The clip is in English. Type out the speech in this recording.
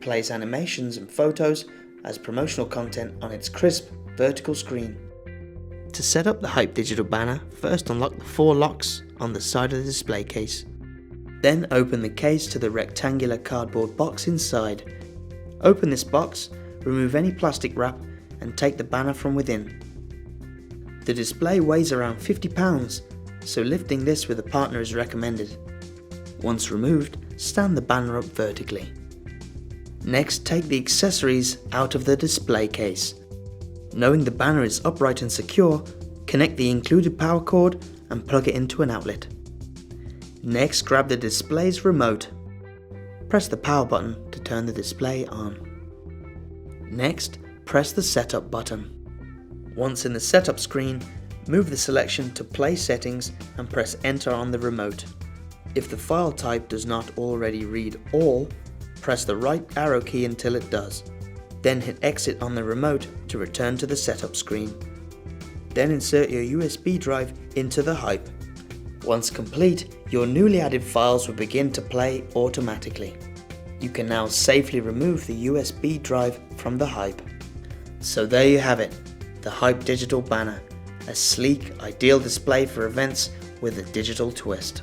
plays animations and photos as promotional content on its crisp, vertical screen. To set up the Hype digital banner, first unlock the 4 locks on the side of the display case. Then open the case to the rectangular cardboard box inside. Open this box, remove any plastic wrap and take the banner from within. The display weighs around 50 pounds, so lifting this with a partner is recommended. Once removed, stand the banner up vertically. Next, take the accessories out of the display case. Knowing the banner is upright and secure, connect the included power cord and plug it into an outlet. Next, grab the display's remote. Press the power button to turn the display on. Next, press the setup button. Once in the setup screen, move the selection to Play Settings and press Enter on the remote. If the file type does not already read all, press the right arrow key until it does. Then hit Exit on the remote to return to the setup screen. Then insert your USB drive into the Hype. Once complete, your newly added files will begin to play automatically. You can now safely remove the USB drive from the Hype. So there you have it, the Hype digital banner, a sleek, ideal display for events with a digital twist.